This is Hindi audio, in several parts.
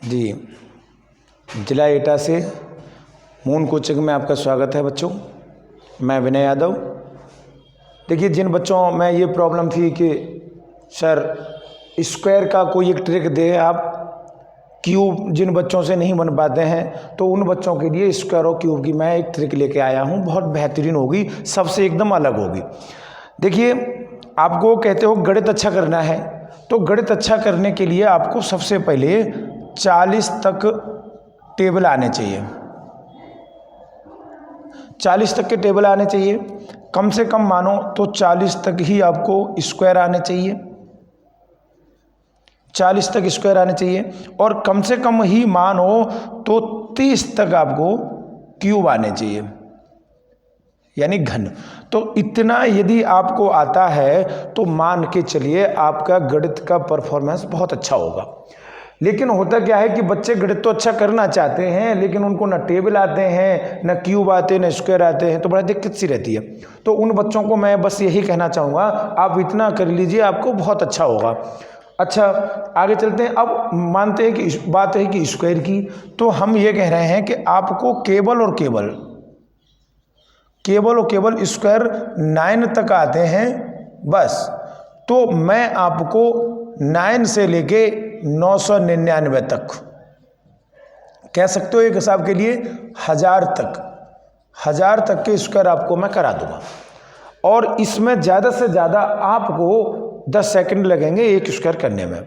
जी, जिला एटा से मून कोचिंग में आपका स्वागत है बच्चों। मैं विनय यादव। देखिए, जिन बच्चों में ये प्रॉब्लम थी कि सर स्क्वायर का कोई एक ट्रिक दे आप, क्यूब जिन बच्चों से नहीं बन पाते हैं, तो उन बच्चों के लिए स्क्वायर और क्यूब की मैं एक ट्रिक लेके आया हूँ। बहुत बेहतरीन होगी, सबसे एकदम अलग होगी। देखिए, आपको कहते हो गणित अच्छा करना है, तो गणित अच्छा करने के लिए आपको सबसे पहले 40 तक टेबल आने चाहिए। 40 तक के टेबल आने चाहिए। कम से कम मानो तो 40 तक ही आपको स्क्वायर आने चाहिए। 40 तक स्क्वायर आने चाहिए और कम से कम ही मानो तो 30 तक आपको क्यूब आने चाहिए, यानी घन। तो इतना यदि आपको आता है तो मान के चलिए आपका गणित का परफॉर्मेंस बहुत अच्छा होगा। लेकिन होता क्या है कि बच्चे गणित तो अच्छा करना चाहते हैं, लेकिन उनको ना टेबल आते हैं, ना क्यूब आते हैं, ना स्क्वायर आते हैं, तो बड़ा दिक्कत सी रहती है। तो उन बच्चों को मैं बस यही कहना चाहूँगा, आप इतना कर लीजिए, आपको बहुत अच्छा होगा। अच्छा, आगे चलते हैं। अब मानते हैं कि बात है कि स्क्वायर की, तो हम ये कह रहे हैं कि आपको केवल और केवल स्क्वायर 9 तक आते हैं बस। तो मैं आपको 9 से लेके 999 तक कह सकते हो, एक हिसाब के लिए 1000 तक के स्क्वायर आपको मैं करा दूंगा। और इसमें ज़्यादा से ज़्यादा आपको 10 सेकंड लगेंगे एक स्क्वायर करने में।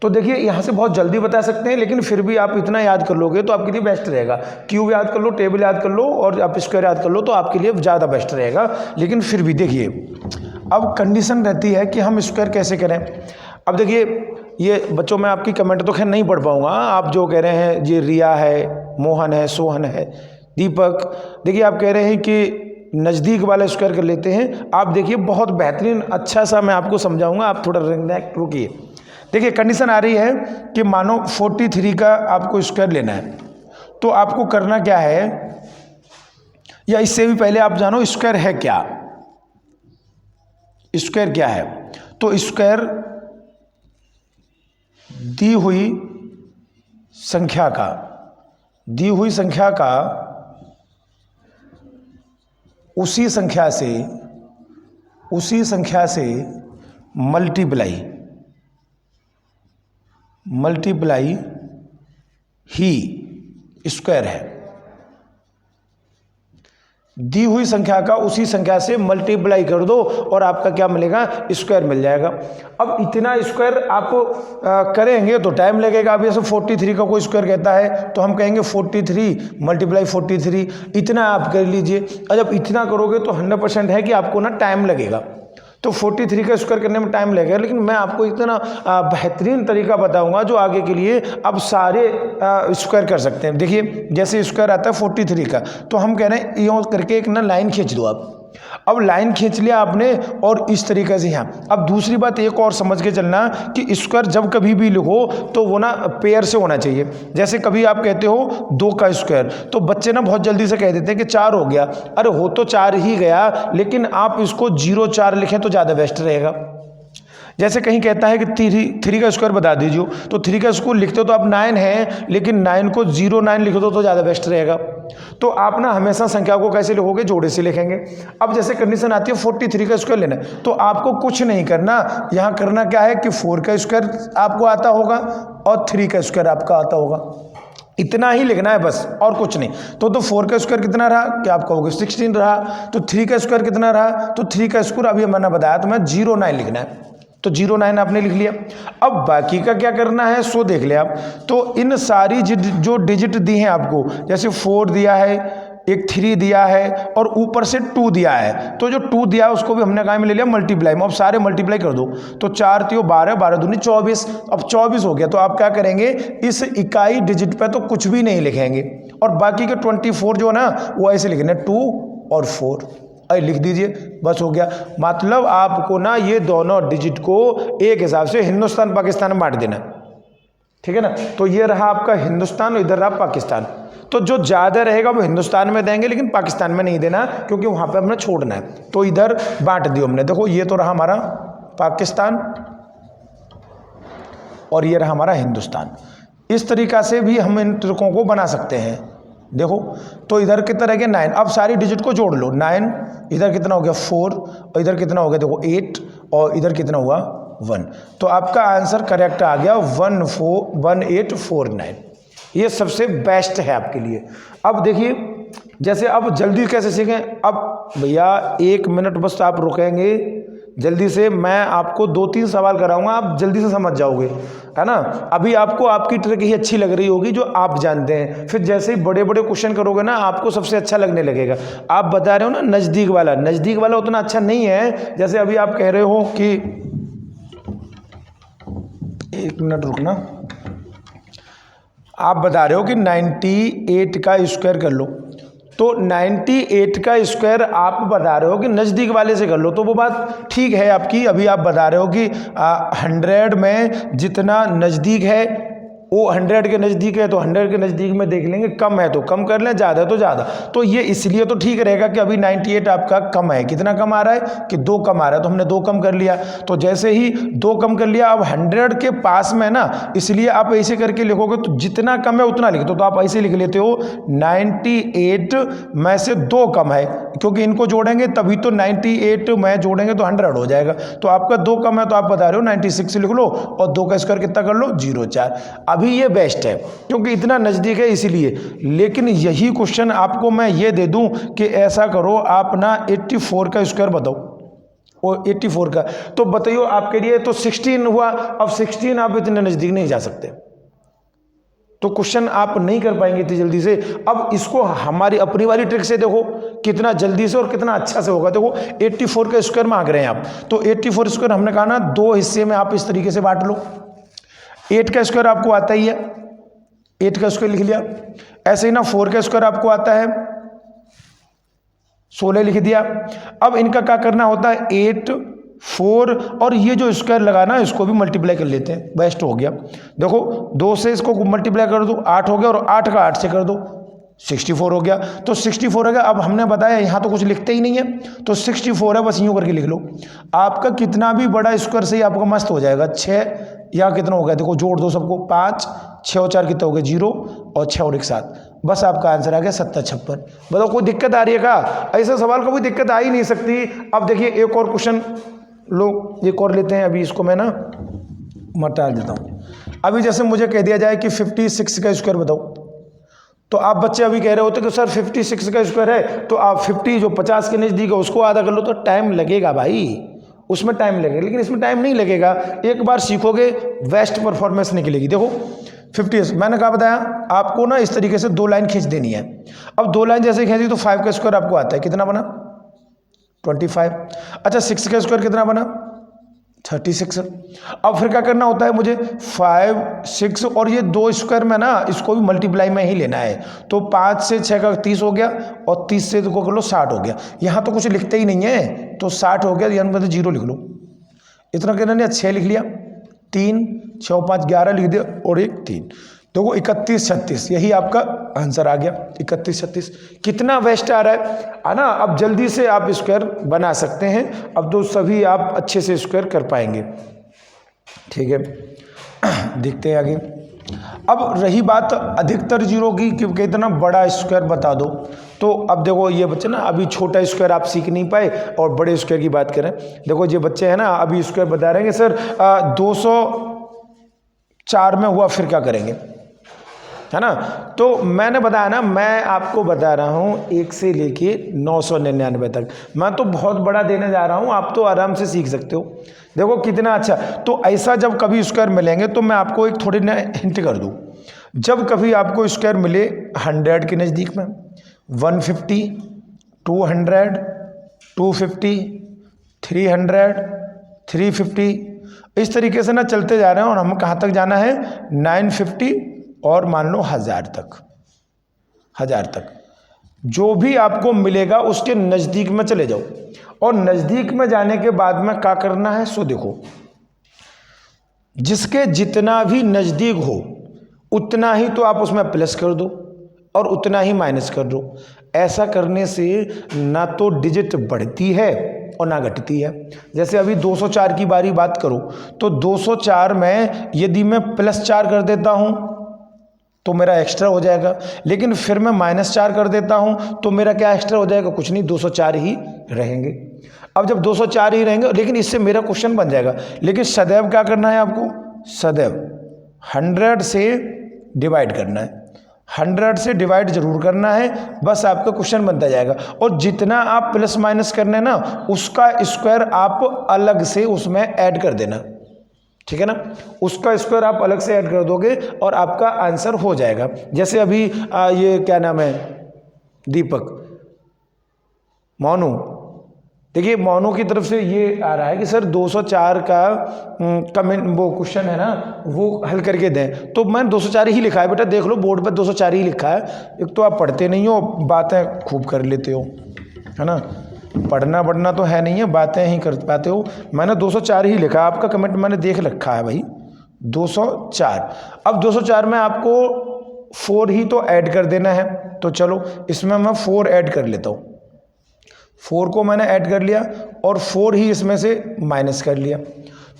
तो देखिए, यहाँ से बहुत जल्दी बता सकते हैं, लेकिन फिर भी आप इतना याद कर लोगे तो आपके लिए बेस्ट रहेगा। क्यूब याद कर लो, टेबल याद कर लो और आप स्क्वायर याद कर लो, तो आपके लिए ज़्यादा बेस्ट रहेगा। लेकिन फिर भी देखिए, अब कंडीशन रहती है कि हम स्क्वायर कैसे करें। अब देखिए, ये बच्चों में आपकी कमेंट तो खैर नहीं पढ़ पाऊंगा। आप जो कह रहे हैं, ये रिया है, मोहन है, सोहन है, दीपक, देखिए आप कह रहे हैं कि नज़दीक वाला स्क्वायर कर लेते हैं। आप देखिए, बहुत बेहतरीन अच्छा सा मैं आपको समझाऊंगा, आप थोड़ा रुकिए। देखिए, कंडीशन आ रही है कि मानो 43 का आपको स्क्वायर लेना है, तो आपको करना क्या है, या इससे भी पहले आप जानो स्क्वायर है क्या। स्क्वायर क्या है? तो स्क्वायर दी हुई संख्या का उसी संख्या से मल्टीप्लाई ही स्क्वायर है। दी हुई संख्या का उसी संख्या से मल्टीप्लाई कर दो और आपका क्या मिलेगा, स्क्वायर मिल जाएगा। अब इतना स्क्वायर आपको करेंगे तो टाइम लगेगा। अब जैसे 43 का कोई स्क्वायर कहता है तो हम कहेंगे 43 × 43, इतना आप कर लीजिए। और जब इतना करोगे तो 100% है कि आपको ना टाइम लगेगा। तो 43 का स्क्वायर करने में टाइम लगेगा, लेकिन मैं आपको इतना बेहतरीन तरीका बताऊंगा जो आगे के लिए अब सारे स्क्वायर कर सकते हैं। देखिए, जैसे स्क्वायर आता है 43 का, तो हम कह रहे हैं यूँ करके एक ना लाइन खींच दो आप। अब लाइन खींच लिया आपने और इस तरीके से यहाँ। अब दूसरी बात एक और समझ के चलना कि स्क्वायर जब कभी भी लिखो तो वो ना पेयर से होना चाहिए। जैसे कभी आप कहते हो 2 का स्क्वायर, तो बच्चे ना बहुत जल्दी से कह देते हैं कि 4 हो गया। अरे हो तो 4 ही गया, लेकिन आप इसको 0-4 लिखें तो ज़्यादा बेस्ट रहेगा। जैसे कहीं कहता है कि 3 का स्क्वायर बता दीजिए, तो 3 का स्क्वायर लिखते तो आप 9 है, लेकिन 9 को 09 लिख दो तो ज़्यादा बेस्ट रहेगा। तो आप ना हमेशा संख्या को कैसे लिखोगे, जोड़े से लिखेंगे। अब जैसे कंडीशन आती है 43 का स्क्वायर लेना है, तो आपको कुछ नहीं करना। यहाँ करना क्या है कि 4 का स्क्वायर आपको आता होगा और 3 का स्क्वायर आपका आता होगा, इतना ही लिखना है बस, और कुछ नहीं। तो 4 का स्क्वायर कितना रहा, क्या आप कहोगे 16 रहा। तो 3 का स्क्वायर कितना रहा, तो 3 का स्क्वायर अभी मैंने बताया तो मैं 09 लिखना है, तो 09 आपने लिख लिया। अब बाकी का क्या करना है सो देख लिया आप। तो इन सारी जो डिजिट दी हैं आपको, जैसे 4 दिया है, एक 3 दिया है और ऊपर से 2 दिया है, तो जो 2 दिया है उसको भी हमने कहाँ में ले लिया, मल्टीप्लाई में। अब सारे मल्टीप्लाई कर दो, तो 4 3 12, 12 दूनी 24। अब 24 हो गया, तो आप क्या करेंगे, इस इकाई डिजिट पे तो कुछ भी नहीं लिखेंगे और बाकी के 24 जो है ना वो ऐसे लिखने 2 और 4 लिख दीजिए, बस हो गया। मतलब आपको ना ये दोनों डिजिट को एक हिसाब से हिंदुस्तान पाकिस्तान में बांट देना, ठीक है ना। तो ये रहा आपका हिंदुस्तान और इधर रहा पाकिस्तान। तो जो ज़्यादा रहेगा वो हिंदुस्तान में देंगे, लेकिन पाकिस्तान में नहीं देना, क्योंकि वहाँ पे हमने छोड़ना है। तो इधर बांट दियो हमने। देखो, ये तो रहा हमारा पाकिस्तान और ये रहा हमारा हिंदुस्तान। इस तरीक़ा से भी हम इन ट्रिकों को बना सकते हैं। देखो तो इधर कितना रह गया 9, अब सारी डिजिट को जोड़ लो। 9 इधर कितना हो गया 4 और इधर कितना हो गया देखो 8 और इधर कितना हुआ 1। तो आपका आंसर करेक्ट आ गया 1849। ये सबसे बेस्ट है आपके लिए। अब देखिए जैसे अब जल्दी कैसे सीखें, अब भैया 1 मिनट बस आप रुकेंगे, जल्दी से मैं आपको 2-3 सवाल कराऊंगा, आप जल्दी से समझ जाओगे, है ना। अभी आपको आपकी ट्रिक ही अच्छी लग रही होगी जो आप जानते हैं, फिर जैसे ही बड़े बड़े क्वेश्चन करोगे ना आपको सबसे अच्छा लगने लगेगा। आप बता रहे हो ना नज़दीक वाला उतना अच्छा नहीं है। जैसे अभी आप कह रहे हो कि 1 मिनट रुकना, आप बता रहे हो कि 98 का स्क्वायर कर लो, तो 98 का स्क्वायर आप बता रहे हो कि नज़दीक वाले से कर लो, तो वो बात ठीक है आपकी। अभी आप बता रहे हो कि 100 में जितना नज़दीक है वो 100 के नज़दीक है, तो 100 के नज़दीक में देख लेंगे, कम है तो कम कर लें, ज़्यादा है तो ज़्यादा। तो ये इसलिए तो ठीक रहेगा कि अभी 98 आपका कम है। कितना कम आ रहा है कि 2 कम आ रहा है, तो हमने 2 कम कर लिया। तो जैसे ही 2 कम कर लिया, अब 100 के पास में ना, इसलिए आप ऐसे करके लिखोगे तो जितना कम है उतना लिख दो। तो आप ऐसे लिख लेते हो 98 में से 2 कम है, क्योंकि इनको जोड़ेंगे तभी तो 98 में जोड़ेंगे तो 100 हो जाएगा। तो आपका 2 कम है तो आप बता रहे हो 96 लिख लो और 2 का स्क्वायर कितना कर लो 04। अभी ये बेस्ट है क्योंकि इतना नज़दीक है इसलिए। लेकिन यही क्वेश्चन आपको मैं ये दे दूं कि ऐसा करो आप ना 84 का स्क्वायर बताओ, और 84 का तो बताइए आपके लिए तो 16 हुआ। अब 16 आप इतने नज़दीक नहीं जा सकते, तो क्वेश्चन आप नहीं कर पाएंगे इतनी जल्दी से। अब इसको हमारी अपनी वाली ट्रिक से देखो कितना जल्दी से और कितना अच्छा से होगा। देखो 84 का स्क्वायर मांग रहे हैं आप, तो 84 स्क्वायर हमने कहा ना 2 हिस्से में आप इस तरीके से बांट लो। 8 का स्क्वायर आपको आता ही है, 8 का स्क्वायर लिख लिया। ऐसे ही ना 4 का स्क्वायर आपको आता है, 16 लिख दिया। अब इनका क्या करना होता है 8, 4 और ये जो स्क्वायर लगा ना इसको भी मल्टीप्लाई कर लेते हैं, बेस्ट हो गया। देखो 2 से इसको मल्टीप्लाई कर दो 8 हो गया, और 8 का 8 से कर दो 64 हो गया। तो 64 हो गया। अब हमने बताया यहाँ तो कुछ लिखते ही नहीं है, तो 64 है, बस यूँ करके लिख लो। आपका कितना भी बड़ा स्क्वायर से ही आपका मस्त हो जाएगा। 6 या कितना हो गया देखो, जोड़ दो सबको, 5, 6 और 4 कितना हो गया 0 और 6 और 1 7, बस आपका आंसर आ गया 7056। बताओ कोई दिक्कत आ रही है क्या? ऐसा सवाल कोई दिक्कत आ ही नहीं सकती। अब देखिए एक और क्वेश्चन लो, एक और लेते हैं। अभी इसको मैं ना मटा देता हूँ। अभी जैसे मुझे कह दिया जाए कि 56 का स्क्वायर बताओ, तो आप बच्चे अभी कह रहे होते कि सर 56 का स्क्वायर है, तो आप 50 जो 50 के नज़दीक है उसको आधा कर लो। तो टाइम लगेगा भाई, उसमें टाइम लगेगा, लेकिन इसमें टाइम नहीं लगेगा। एक बार सीखोगे बेस्ट परफॉर्मेंस निकलेगी। देखो 50 मैंने कहा बताया आपको ना, इस तरीके से 2 लाइन खींच देनी है। अब 2 लाइन जैसे खींची तो 5 का स्क्वायर आपको आता है, कितना बना 25। अच्छा 6 का स्क्वायर कितना बना 36। अब फिर क्या करना होता है मुझे 5, 6 और ये 2 स्क्वायर में ना इसको भी मल्टीप्लाई में ही लेना है। तो 5 से 6 का 30 हो गया, और 30 से को कर लो 60 हो गया। यहाँ तो कुछ लिखते ही नहीं है, तो 60 हो गया, यानी मतलब 0 लिख लो। इतना कहना नहीं, 6 लिख लिया, 3, 6, 5, 11 लिख दिया, और 1 3। देखो 31, 36, यही आपका आंसर आ गया 31, 36। कितना बेस्ट आ रहा है ना। अब जल्दी से आप स्क्वायर बना सकते हैं। अब तो सभी आप अच्छे से स्क्वायर कर पाएंगे। ठीक है, देखते हैं आगे। अब रही बात अधिकतर जीरो की कि कितना बड़ा स्क्वायर बता दो, तो अब देखो ये बच्चे ना अभी छोटा स्क्वायर आप सीख नहीं पाए और बड़े स्क्वायर की बात करें। देखो ये बच्चे हैं ना अभी स्क्वायर बता रहे हैं सर 204 में हुआ, फिर क्या करेंगे, है ना। तो मैंने बताया ना, मैं आपको बता रहा हूँ 1 से लेके 999 तक। मैं तो बहुत बड़ा देने जा रहा हूँ, आप तो आराम से सीख सकते हो। देखो कितना अच्छा। तो ऐसा जब कभी स्क्वायर मिलेंगे तो मैं आपको एक थोड़ी ना हिंट कर दूँ। जब कभी आपको स्क्वायर मिले 100 के नज़दीक में, 150, 200, 250, 300, 350, इस तरीके से ना चलते जा रहे हैं। और हम कहाँ तक जाना है 950 और मान लो 1000 तक। 1000 तक जो भी आपको मिलेगा उसके नज़दीक में चले जाओ। और नज़दीक में जाने के बाद में क्या करना है, सो देखो जिसके जितना भी नज़दीक हो उतना ही तो आप उसमें प्लस कर दो और उतना ही माइनस कर दो। ऐसा करने से ना तो डिजिट बढ़ती है और ना घटती है। जैसे अभी 204 की बारी बात करूं तो 204 में यदि मैं +4 कर देता हूं तो मेरा एक्स्ट्रा हो जाएगा। लेकिन फिर मैं -4 कर देता हूँ तो मेरा क्या एक्स्ट्रा हो जाएगा? कुछ नहीं, 204 ही रहेंगे। अब जब 204 ही रहेंगे, लेकिन इससे मेरा क्वेश्चन बन जाएगा। लेकिन सदैव क्या करना है आपको? सदैव 100 से डिवाइड करना है, 100 से डिवाइड जरूर करना है, बस आपका क्वेश्चन बनता जाएगा। और जितना आप प्लस माइनस करना है ना, उसका स्क्वायर आप अलग से उसमें ऐड कर देना, ठीक है ना। उसका स्क्वायर आप अलग से ऐड कर दोगे और आपका आंसर हो जाएगा। जैसे अभी ये क्या नाम है, दीपक, मोनू, देखिए मोनू की तरफ से ये आ रहा है कि सर 204 का कमेंट वो क्वेश्चन है ना वो हल करके दें। तो मैंने 204 ही लिखा है बेटा, देख लो बोर्ड पर 204 ही लिखा है। एक तो आप पढ़ते नहीं हो, बातें खूब कर लेते हो, है ना। पढ़ना पढ़ना तो है नहीं है, बातें ही कर पाते हो। मैंने 204 ही लिखा है, आपका कमेंट मैंने देख रखा है भाई, 204। अब 204 में आपको 4 ही तो ऐड कर देना है, तो चलो इसमें मैं 4 ऐड कर लेता हूँ। 4 को मैंने ऐड कर लिया और 4 ही इसमें से माइनस कर लिया।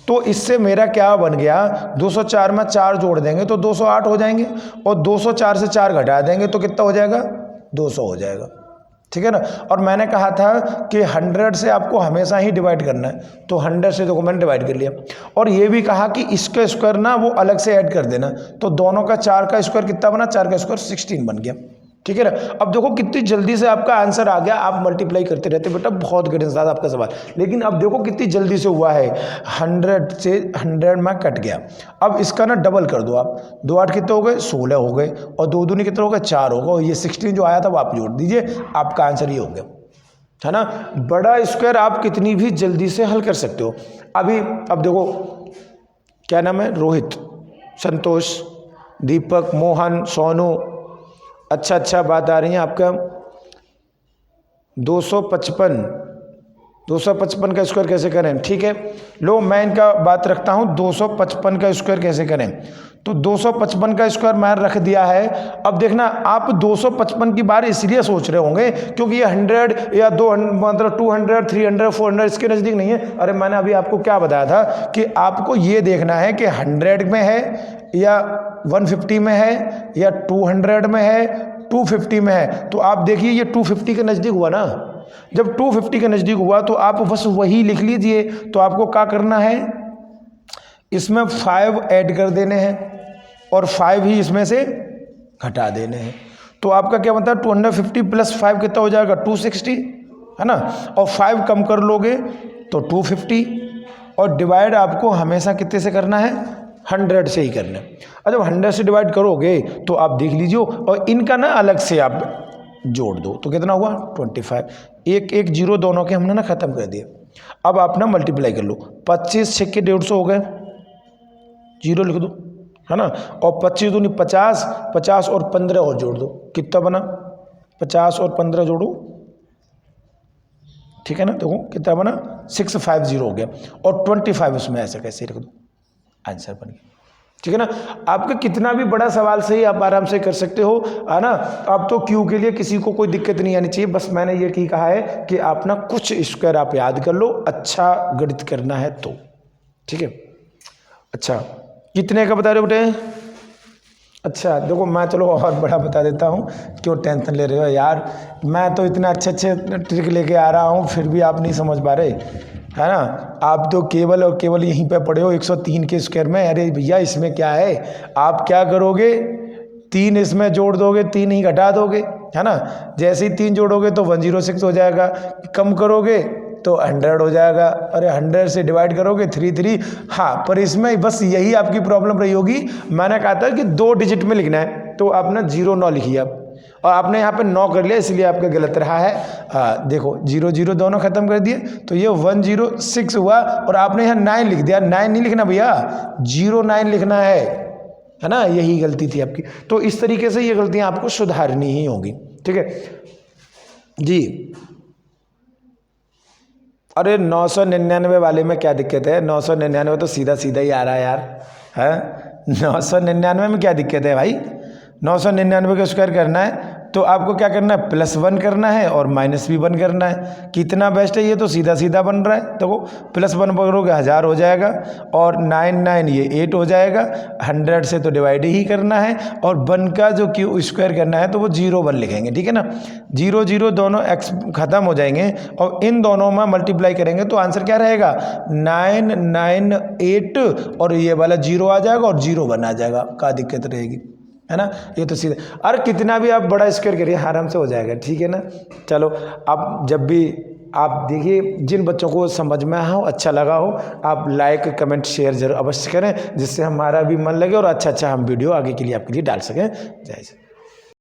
तो इससे मेरा क्या बन गया? 204 में 4 जोड़ देंगे तो 208 हो जाएंगे, और 204 से 4 घटा देंगे तो कितना हो जाएगा? 200 हो जाएगा, ठीक है ना। और मैंने कहा था कि 100 से आपको हमेशा ही डिवाइड करना है, तो 100 से देखो मैंने डिवाइड कर लिया। और ये भी कहा कि इसका स्क्वायर ना वो अलग से ऐड कर देना, तो दोनों का 4 का स्क्वायर कितना बना? 4 का स्क्वायर 16 बन गया, ठीक है ना। अब देखो कितनी जल्दी से आपका आंसर आ गया। आप मल्टीप्लाई करते रहते बेटा, बहुत गणित आपका सवाल, लेकिन अब देखो कितनी जल्दी से हुआ है। 100 से 100 में कट गया। अब इसका ना डबल कर दो आप, 2 8 कितने हो गए? 16 हो गए, और 2 दूनी कितने हो गए? 4 हो गए, और ये 16 जो आया था वो आप जोड़ दीजिए, आपका आंसर ये हो गया, है ना। बड़ा स्क्वायर आप कितनी भी जल्दी से हल कर सकते हो। अभी अब देखो क्या नाम है, रोहित, संतोष, दीपक, मोहन, सोनू, अच्छा बात आ रही है आपका। 255 का स्क्वायर कैसे करें? ठीक है, लो मैं इनका बात रखता हूँ। 255 का स्क्वायर कैसे करें? तो 255 का स्क्वायर मैंने रख दिया है। अब देखना, आप 255 की बार इसलिए सोच रहे होंगे क्योंकि ये 100 या 200 मतलब 200, 300, 400 इसके नज़दीक नहीं है। अरे मैंने अभी आपको क्या बताया था कि आपको ये देखना है कि 100 में है या 150 में है या 200 में है, 250 में है। तो आप देखिए ये 250 के नज़दीक हुआ ना। जब 250 के नज़दीक हुआ तो आप बस वही लिख लीजिए। तो आपको क्या करना है, इसमें 5 ऐड कर देने हैं और 5 ही इसमें से घटा देने हैं। तो आपका क्या बनता है? 250 प्लस 5 कितना हो जाएगा? 260, है ना। और 5 कम कर लोगे तो 250, और डिवाइड आपको हमेशा कितने से करना है? 100 से ही करना है। और जब 100 से डिवाइड करोगे तो आप देख लीजिए, और इनका ना अलग से आप जोड़ दो तो कितना हुआ? 25। एक एक जीरो दोनों के हमने ना ख़त्म कर दिए। अब आप ना मल्टीप्लाई कर लो, 25 6 के 150 हो गए, जीरो लिख दो, है ना। और 25 दूनी 50, 50 और 15 और जोड़ दो, कितना बना? 50 और 15 जोड़ो, ठीक है ना। देखो कितना बना? 650 हो गया, और 25 उसमें ऐसा कैसे रख दो, आंसर बन गया, ठीक है ना। आपका कितना भी बड़ा सवाल सही आप आराम से कर सकते हो, है ना। अब तो क्यू के लिए किसी को कोई दिक्कत नहीं आनी चाहिए। बस मैंने ये की कहा है कि आप ना कुछ स्क्वायर आप याद कर लो, अच्छा गणित करना है तो, ठीक है। अच्छा कितने का बता रहे हो बेटे? अच्छा देखो मैं चलो और बड़ा बता देता हूँ, क्यों टेंशन ले रहे हो यार। मैं तो इतना अच्छे ट्रिक लेके आ रहा हूँ फिर भी आप नहीं समझ पा रहे, है ना। आप तो केवल और केवल यहीं पे पड़े हो 103 के स्क्वायर में। अरे भैया इसमें क्या है, आप क्या करोगे? 3 इसमें जोड़ दोगे, 3 ही घटा दोगे, है ना। जैसे ही 3 जोड़ोगे तो 106 हो जाएगा, कम करोगे तो 100 हो जाएगा। अरे 100 से डिवाइड करोगे 33। हाँ, पर इसमें बस यही आपकी प्रॉब्लम रही होगी। मैंने कहा था कि 2 डिजिट में लिखना है, तो आपने 09 लिखी अब, और आपने यहाँ पे 9 कर लिया, इसलिए आपका गलत रहा है। देखो 0 0 दोनों खत्म कर दिए, तो ये 106 हुआ, और आपने यहाँ 9 लिख दिया। 9 नहीं लिखना भैया, 09 लिखना है ना। यही गलती थी आपकी। तो इस तरीके से ये गलतियाँ आपको सुधारनी ही होगी, ठीक है जी। अरे 999 वाले में क्या दिक्कत है? 999 तो सीधा सीधा ही आ रहा है यार, है। 999 में क्या दिक्कत है भाई? 999 का स्क्वायर करना है तो आपको क्या करना है, +1 करना है और -1 करना है। कितना बेस्ट है, ये तो सीधा सीधा बन रहा है। देखो +1 पकड़ोगे 1000 हो जाएगा और 9 ये 8 हो जाएगा। 100 से तो डिवाइड ही करना है और 1 का जो क्यू स्क्वायर करना है तो वो 0 1 लिखेंगे, ठीक है ना। 0 0 दोनों x खत्म हो जाएंगे और इन दोनों में मल्टीप्लाई करेंगे तो आंसर क्या रहेगा, 998 और ये वाला 0 आ जाएगा और 0 1 आ जाएगा। क्या दिक्कत रहेगी, है ना। ये तो सीधा, अरे कितना भी आप बड़ा स्क्वायर करिए आराम से हो जाएगा, ठीक है ना। चलो आप जब भी आप देखिए, जिन बच्चों को समझ में आया हो, अच्छा लगा हो, आप लाइक कमेंट शेयर जरूर अवश्य करें, जिससे हमारा भी मन लगे और अच्छा हम वीडियो आगे के लिए आपके लिए डाल सकें। जय